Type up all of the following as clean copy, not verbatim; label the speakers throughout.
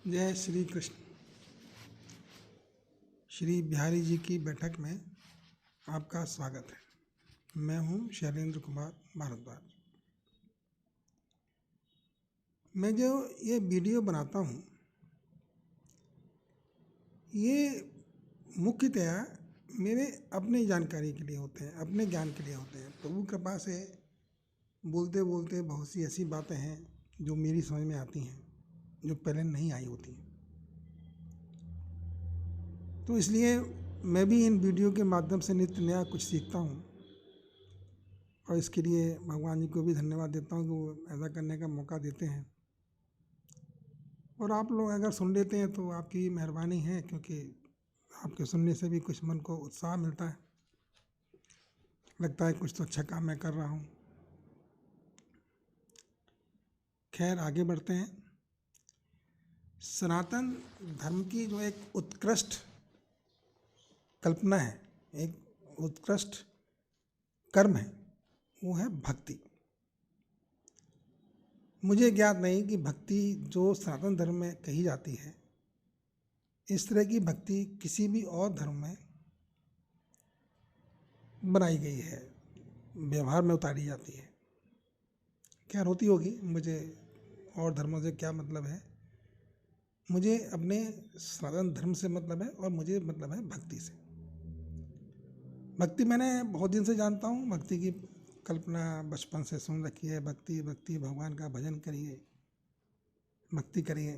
Speaker 1: जय श्री कृष्ण। श्री बिहारी जी की बैठक में आपका स्वागत है। मैं हूं शैलेंद्र कुमार भारद्वाज। मैं जो ये वीडियो बनाता हूं ये मुख्यतया मेरे अपने जानकारी के लिए होते हैं, अपने ज्ञान के लिए होते हैं। प्रभु कृपा से बोलते बोलते बहुत सी ऐसी बातें हैं जो मेरी समझ में आती हैं, जो पहले नहीं आई होती। तो इसलिए मैं भी इन वीडियो के माध्यम से नित्य नया कुछ सीखता हूँ और इसके लिए भगवान जी को भी धन्यवाद देता हूँ कि वो ऐसा करने का मौका देते हैं। और आप लोग अगर सुन लेते हैं तो आपकी मेहरबानी है, क्योंकि आपके सुनने से भी कुछ मन को उत्साह मिलता है, लगता है कुछ तो अच्छा काम मैं कर रहा हूँ। खैर आगे बढ़ते हैं। सनातन धर्म की जो एक उत्कृष्ट कल्पना है, एक उत्कृष्ट कर्म है, वो है भक्ति। मुझे ज्ञात नहीं कि भक्ति जो सनातन धर्म में कही जाती है, इस तरह की भक्ति किसी भी और धर्म में बनाई गई है, व्यवहार में उतारी जाती है। क्या होती होगी, मुझे और धर्मों से क्या मतलब है। मुझे अपने सनातन धर्म से मतलब है और मुझे मतलब है भक्ति से। भक्ति मैंने बहुत दिन से जानता हूँ। भक्ति की कल्पना बचपन से सुन रखी है। भक्ति भक्ति भगवान का भजन करिए, भक्ति करिए।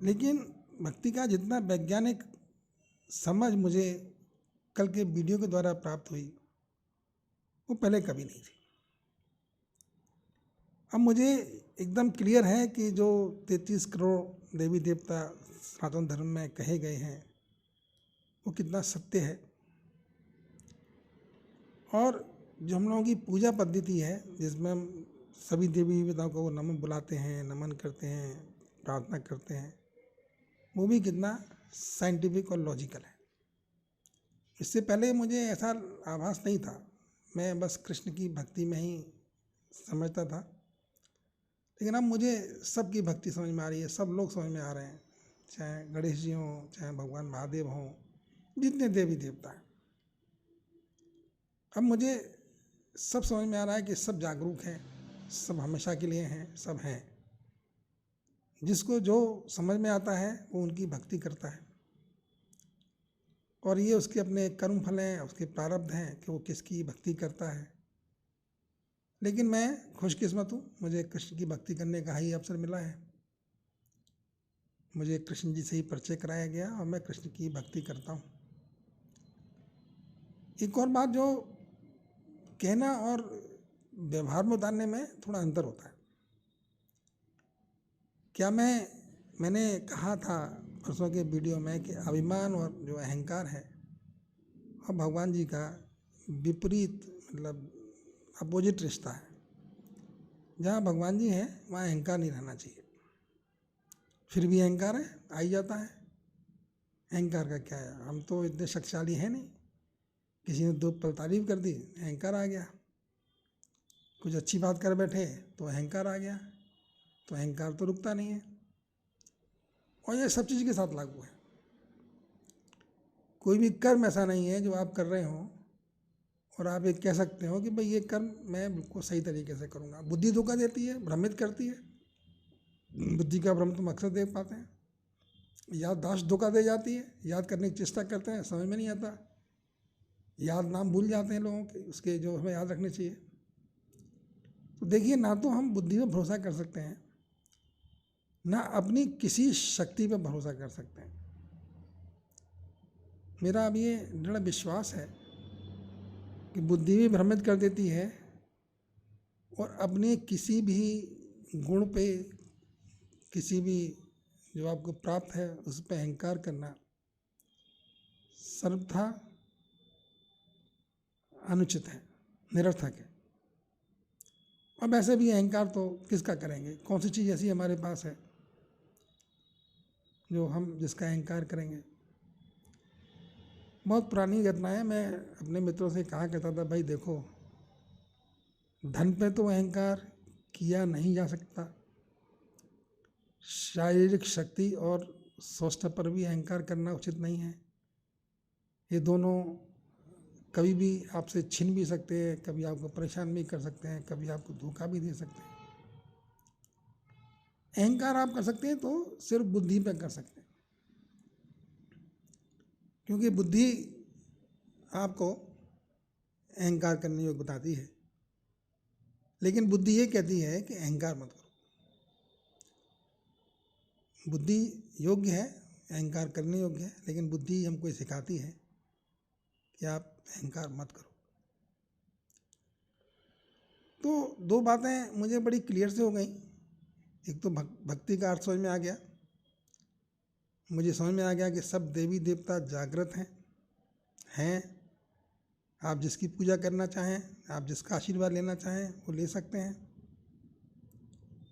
Speaker 1: लेकिन भक्ति का जितना वैज्ञानिक समझ मुझे कल के वीडियो के द्वारा प्राप्त हुई, वो पहले कभी नहीं थी। अब मुझे एकदम क्लियर है कि जो 33 करोड़ देवी देवता सनातन धर्म में कहे गए हैं वो कितना सत्य है। और जो हम लोगों की पूजा पद्धति है, जिसमें हम सभी देवी देवताओं को नमन बुलाते हैं, नमन करते हैं, प्रार्थना करते हैं, वो भी कितना साइंटिफिक और लॉजिकल है। इससे पहले मुझे ऐसा आभास नहीं था। मैं बस कृष्ण की भक्ति में ही समझता था। लेकिन अब मुझे सबकी भक्ति समझ में आ रही है, सब लोग समझ में आ रहे हैं, चाहे गणेश जी हों, चाहे भगवान महादेव हों, जितने देवी देवता हैं। अब मुझे सब समझ में आ रहा है कि सब जागरूक हैं, सब हमेशा के लिए हैं, सब हैं। जिसको जो समझ में आता है वो उनकी भक्ति करता है, और ये उसके अपने कर्म फल हैं, उसके प्रारब्ध हैं कि वो किसकी भक्ति करता है। लेकिन मैं खुशकिस्मत हूँ, मुझे कृष्ण की भक्ति करने का ही अवसर मिला है। मुझे कृष्ण जी से ही परिचय कराया गया और मैं कृष्ण की भक्ति करता हूँ। एक और बात, जो कहना और व्यवहार में उतारने में थोड़ा अंतर होता है। क्या मैंने कहा था परसों के वीडियो में कि अभिमान और जो अहंकार है और भगवान जी का विपरीत, मतलब अपोजिट रिश्ता है। जहाँ भगवान जी हैं वहाँ अहंकार नहीं रहना चाहिए। फिर भी अहंकार है, आ ही जाता है। अहंकार का क्या है, हम तो इतने शक्तिशाली हैं नहीं। किसी ने दो पल तारीफ कर दी, अहंकार आ गया। कुछ अच्छी बात कर बैठे तो अहंकार आ गया। तो अहंकार तो रुकता नहीं है, और ये सब चीज़ के साथ लागू है। कोई भी कर्म ऐसा नहीं है जो आप कर रहे हो और आप ये कह सकते हो कि भाई ये कर्म मैं बिल्कुल सही तरीके से करूँगा। बुद्धि धोखा देती है, भ्रमित करती है। बुद्धि का भ्रम तुम अक्सर देख पाते हैं। याददाश्त धोखा दे जाती है, याद करने की चेष्टा करते हैं, समझ में नहीं आता। याद नाम भूल जाते हैं लोगों के, उसके जो हमें याद रखने चाहिए। तो देखिए, ना तो हम बुद्धि पर भरोसा कर सकते हैं, ना अपनी किसी शक्ति पर भरोसा कर सकते हैं। मेरा अब ये दृढ़ विश्वास है कि बुद्धि भी भ्रमित कर देती है, और अपने किसी भी गुण पे, किसी भी जो आपको प्राप्त है उस पर अहंकार करना सर्वथा अनुचित है, निरर्थक है। अब ऐसे भी अहंकार तो किसका करेंगे? कौन सी चीज़ ऐसी हमारे पास है जो हम जिसका अहंकार करेंगे? बहुत पुरानी घटना है। मैं अपने मित्रों से कहा करता था, भाई देखो, धन पे तो अहंकार किया नहीं जा सकता, शारीरिक शक्ति और स्वास्थ्य पर भी अहंकार करना उचित नहीं है। ये दोनों कभी भी आपसे छीन भी सकते हैं, कभी आपको परेशान भी कर सकते हैं, कभी आपको धोखा भी दे सकते हैं। अहंकार आप कर सकते हैं तो सिर्फ बुद्धि पे कर सकते हैं, क्योंकि बुद्धि आपको अहंकार करने योग्य बताती है, लेकिन बुद्धि ये कहती है कि अहंकार मत करो। बुद्धि योग्य है, अहंकार करने योग्य है, लेकिन बुद्धि हमको ये सिखाती है कि आप अहंकार मत करो। तो दो बातें मुझे बड़ी क्लियर से हो गई। एक तो भक्ति का अर्थ समझ में आ गया, मुझे समझ में आ गया कि सब देवी देवता जागृत हैं। आप जिसकी पूजा करना चाहें, आप जिसका आशीर्वाद लेना चाहें वो ले सकते हैं।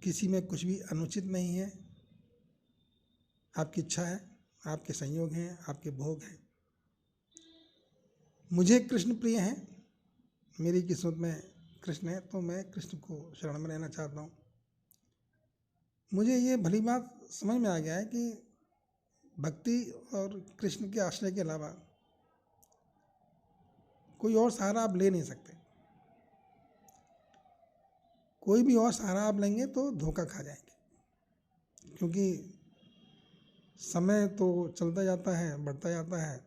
Speaker 1: किसी में कुछ भी अनुचित नहीं है। आपकी इच्छा है, आपके संयोग हैं, आपके भोग हैं। मुझे कृष्ण प्रिय हैं, मेरी किस्मत में कृष्ण है, तो मैं कृष्ण को शरण में रहना चाहता हूँ। मुझे ये भली बात समझ में आ गया है कि भक्ति और कृष्ण के आश्रय के अलावा कोई और सहारा आप ले नहीं सकते। कोई भी और सहारा आप लेंगे तो धोखा खा जाएंगे, क्योंकि समय तो चलता जाता है, बढ़ता जाता है,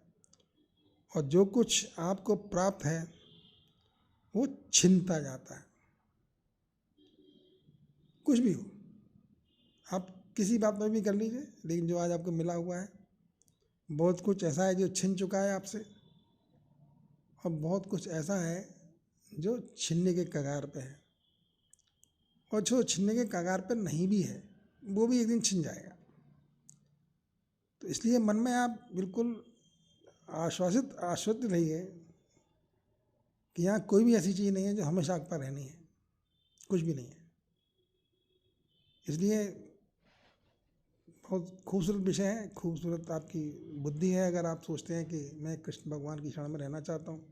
Speaker 1: और जो कुछ आपको प्राप्त है वो छिनता जाता है। कुछ भी हो, आप किसी बात में भी कर लीजिए, लेकिन जो आज आपको मिला हुआ है, बहुत कुछ ऐसा है जो छिन चुका है आपसे, और बहुत कुछ ऐसा है जो छीनने के कगार पे है, और जो छीनने के कगार पे नहीं भी है वो भी एक दिन छिन जाएगा। तो इसलिए मन में आप बिल्कुल आश्वस्त रहिए कि यहाँ कोई भी ऐसी चीज़ नहीं है जो हमेशा आप पर रहनी है, कुछ भी नहीं है। इसलिए बहुत खूबसूरत विषय है, खूबसूरत आपकी बुद्धि है अगर आप सोचते हैं कि मैं कृष्ण भगवान की शरण में रहना चाहता हूँ।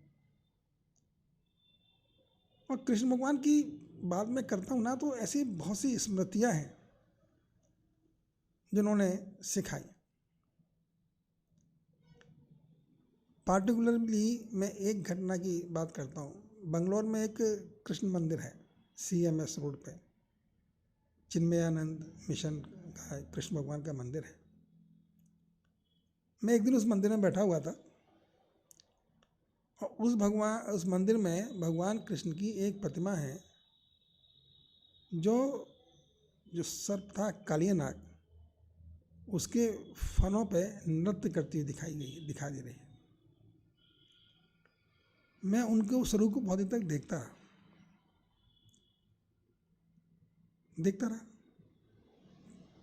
Speaker 1: और कृष्ण भगवान की बात मैं करता हूँ ना, तो ऐसी बहुत सी स्मृतियाँ हैं जिन्होंने सिखाई। पार्टिकुलरली मैं एक घटना की बात करता हूँ। बंगलोर में एक कृष्ण मंदिर है, CMS रोड पे, चिन्मयानंद मिशन का कृष्ण भगवान का मंदिर है। मैं एक दिन उस मंदिर में बैठा हुआ था, और उस मंदिर में भगवान कृष्ण की एक प्रतिमा है, जो सर्प था कालिया नाग, उसके फनों पे नृत्य करती हुई दिखाई दे रही है। मैं उनके उस स्वरूप को बहुत देर तक देखता रहा।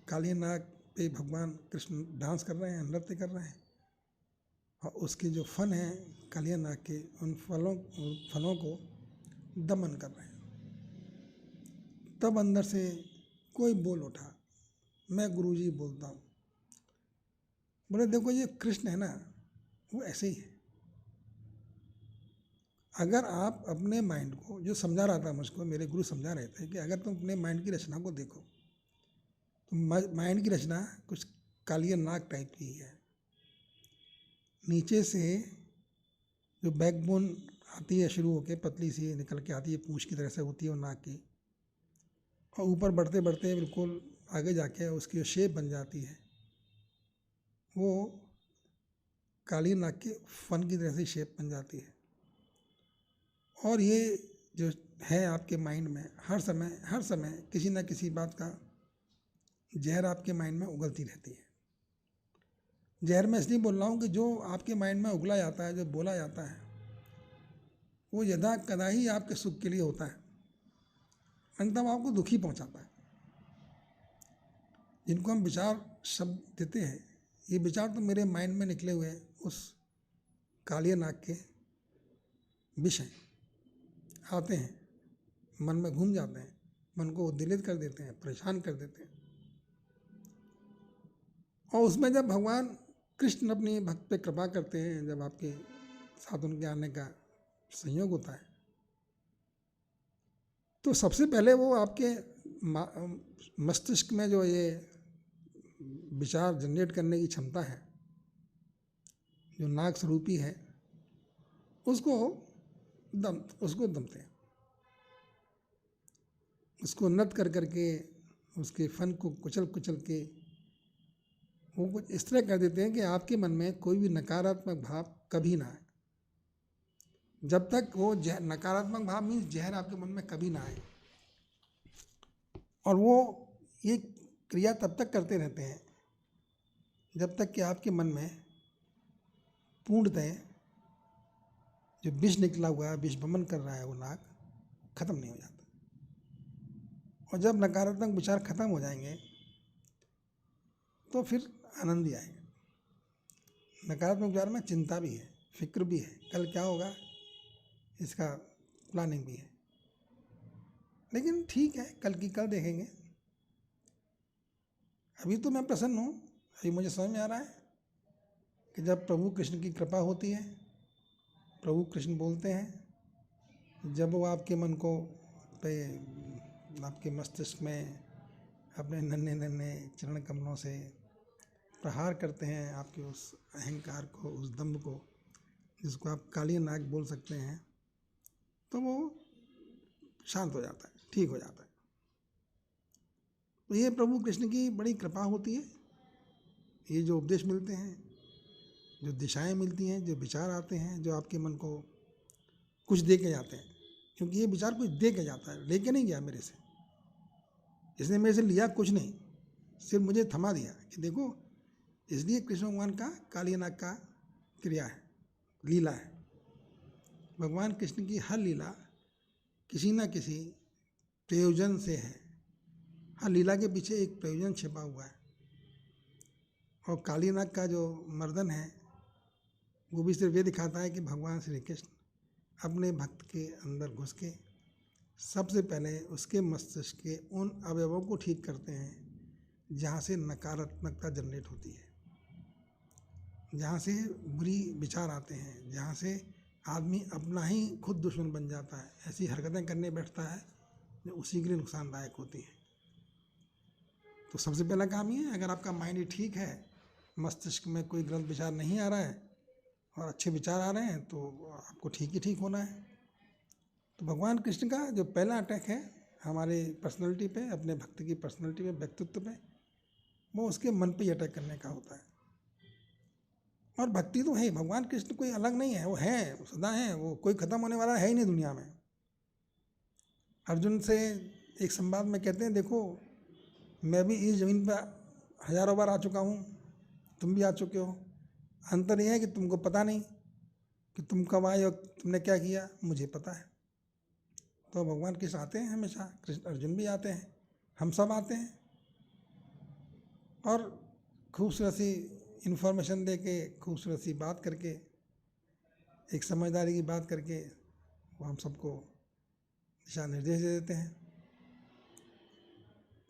Speaker 1: कालिया नाग पे भगवान कृष्ण डांस कर रहे हैं, नृत्य कर रहे हैं, और उसके जो फन हैं कालिया नाग के, उन फलों को दमन कर रहे हैं। तब अंदर से कोई बोल उठा, मैं गुरुजी बोलता हूँ। बोले देखो ये कृष्ण है ना, वो ऐसे ही है। अगर आप अपने माइंड को, जो समझा रहा था मुझको, मेरे गुरु समझा रहे थे कि अगर तुम अपने माइंड की रचना को देखो तो माइंड की रचना कुछ कालिया नाग टाइप की है। नीचे से जो बैकबोन आती है शुरू होके पतली सी निकल के आती है, पूंछ की तरह से होती है वो नाग की, और ऊपर बढ़ते बढ़ते बिल्कुल आगे जाके उसकी जो शेप बन जाती है वो काली नाग के फन की तरह से शेप बन जाती है। और ये जो है आपके माइंड में हर समय किसी ना किसी बात का जहर आपके माइंड में उगलती रहती है। जहर मैं इसलिए बोल रहा हूँ कि जो आपके माइंड में उगला जाता है, जो बोला जाता है, वो यदा कदा ही आपके सुख के लिए होता है, अंततः वो आपको दुखी पहुँचाता है। जिनको हम विचार शब्द देते हैं, ये विचार तो मेरे माइंड में निकले हुए उस कालिया नाग के विष हैं, आते हैं, मन में घूम जाते हैं, मन को उद्वेलित कर देते हैं, परेशान कर देते हैं। और उसमें जब भगवान कृष्ण अपनी भक्त पे कृपा करते हैं, जब आपके साथ उनके आने का संयोग होता है, तो सबसे पहले वो आपके मस्तिष्क में जो ये विचार जनरेट करने की क्षमता है, जो नाग स्वरूपी है, उसको दमते हैं, उसको नत कर करके उसके फन को कुचल कुचल के वो कुछ इस तरह कर देते हैं कि आपके मन में कोई भी नकारात्मक भाव कभी ना आए। जब तक वो नकारात्मक भाव मीन्स जहर आपके मन में कभी ना आए। और वो ये क्रिया तब तक करते रहते हैं जब तक कि आपके मन में पूर्णतः जो विष निकला हुआ है, विष भ्रमण कर रहा है, वो नाग खत्म नहीं हो जाता। और जब नकारात्मक विचार खत्म हो जाएंगे तो फिर आनंद ही आएगा। नकारात्मक विचार में चिंता भी है, फिक्र भी है, कल क्या होगा इसका प्लानिंग भी है। लेकिन ठीक है, कल की कल देखेंगे। अभी तो मैं प्रसन्न हूँ। अभी मुझे समझ में आ रहा है कि जब प्रभु कृष्ण की कृपा होती है, प्रभु कृष्ण बोलते हैं, जब वो आपके मन को पे आपके मस्तिष्क में अपने नन्हे नन्हे चरण कमलों से प्रहार करते हैं, आपके उस अहंकार को, उस दम्भ को, जिसको आप काली नाग बोल सकते हैं, तो वो शांत हो जाता है, ठीक हो जाता है। तो ये प्रभु कृष्ण की बड़ी कृपा होती है। ये जो उपदेश मिलते हैं, जो दिशाएं मिलती हैं, जो विचार आते हैं, जो आपके मन को कुछ दे के जाते हैं, क्योंकि ये विचार कुछ दे के जाता है, लेके नहीं गया मेरे से। इसने मेरे से लिया कुछ नहीं, सिर्फ मुझे थमा दिया कि देखो, इसलिए कृष्ण भगवान का काली नाग का क्रिया है, लीला है। भगवान कृष्ण की हर लीला किसी न किसी प्रयोजन से है। हर लीला के पीछे एक प्रयोजन छिपा हुआ है। और काली नाग का जो मर्दन है वो भी सिर्फ ये दिखाता है कि भगवान श्री कृष्ण अपने भक्त के अंदर घुस के सबसे पहले उसके मस्तिष्क के उन अवयवों को ठीक करते हैं जहाँ से नकारात्मकता जनरेट होती है, जहाँ से बुरी विचार आते हैं, जहाँ से आदमी अपना ही खुद दुश्मन बन जाता है, ऐसी हरकतें करने बैठता है जो उसी के लिए नुकसानदायक होती हैं। तो सबसे पहला काम ये है, अगर आपका माइंड ठीक है, मस्तिष्क में कोई गलत विचार नहीं आ रहा है और अच्छे विचार आ रहे हैं, तो आपको ठीक ही ठीक होना है। तो भगवान कृष्ण का जो पहला अटैक है हमारे पर्सनैलिटी पे, अपने भक्त की पर्सनैलिटी पे, व्यक्तित्व पे, वो उसके मन पे ही अटैक करने का होता है। और भक्ति तो है, भगवान कृष्ण कोई अलग नहीं है, वो है, वो सदा है, वो कोई खत्म होने वाला है ही नहीं दुनिया में। अर्जुन से एक संवाद में कहते हैं, देखो मैं भी इस ज़मीन पर हजारों बार आ चुका हूँ, तुम भी आ चुके हो, अंतर यह है कि तुमको पता नहीं कि तुम कब आए और तुमने क्या किया, मुझे पता है। तो भगवान कृष्ण आते हैं हमेशा, कृष्ण अर्जुन भी आते हैं, हम सब आते हैं, और खूबसूरत सी इन्फॉर्मेशन दे के, खूबसूरत सी बात करके, एक समझदारी की बात करके वो हम सबको दिशा निर्देश दे देते हैं।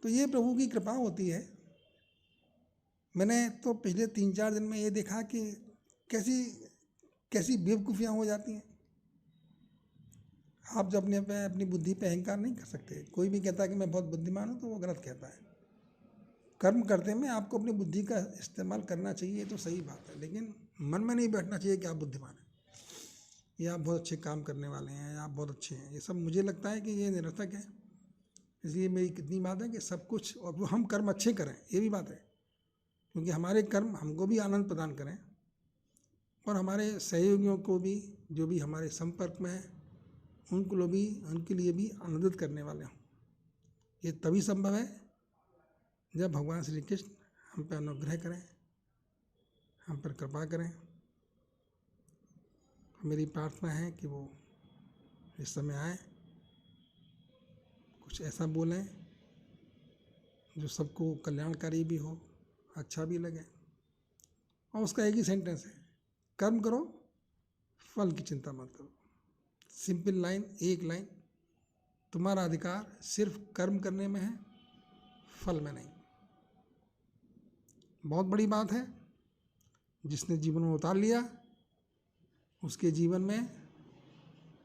Speaker 1: तो ये प्रभु की कृपा होती है। मैंने तो पिछले 3-4 दिन में ये देखा कि कैसी कैसी बेवकूफ़ियाँ हो जाती हैं। आप जो अपनी बुद्धि पे अहंकार नहीं कर सकते। कोई भी कहता है कि मैं बहुत बुद्धिमान हूँ तो वो गलत कहता है। कर्म करते में आपको अपनी बुद्धि का इस्तेमाल करना चाहिए, तो सही बात है, लेकिन मन में नहीं बैठना चाहिए कि आप बुद्धिमान हैं, या आप बहुत अच्छे काम करने वाले हैं, या आप बहुत अच्छे हैं। ये सब मुझे लगता है कि ये निरर्थक है। इसलिए मेरी कितनी बात है कि सब कुछ, और वो हम कर्म अच्छे करें, ये भी बात है, क्योंकि हमारे कर्म हमको भी आनंद प्रदान करें और हमारे सहयोगियों को भी, जो भी हमारे संपर्क में है, उनके लिए भी आनंदित करने वाले हों। ये तभी संभव है जब भगवान श्री कृष्ण हम पर अनुग्रह करें, हम पर कृपा करें। मेरी प्रार्थना है कि वो इस समय आए, कुछ ऐसा बोलें जो सबको कल्याणकारी भी हो, अच्छा भी लगे। और उसका एक ही सेंटेंस है, कर्म करो, फल की चिंता मत करो। सिंपल लाइन, एक लाइन, तुम्हारा अधिकार सिर्फ कर्म करने में है, फल में नहीं। बहुत बड़ी बात है। जिसने जीवन में उतार लिया, उसके जीवन में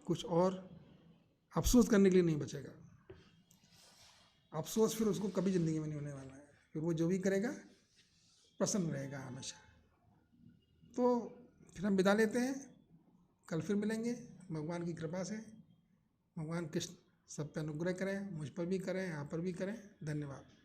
Speaker 1: कुछ और अफसोस करने के लिए नहीं बचेगा। अफसोस फिर उसको कभी ज़िंदगी में नहीं होने वाला है। फिर वो जो भी करेगा प्रसन्न रहेगा हमेशा। तो फिर हम विदा लेते हैं, कल फिर मिलेंगे भगवान की कृपा से। भगवान कृष्ण सब पे अनुग्रह करें, मुझ पर भी करें, आप पर भी करें। धन्यवाद।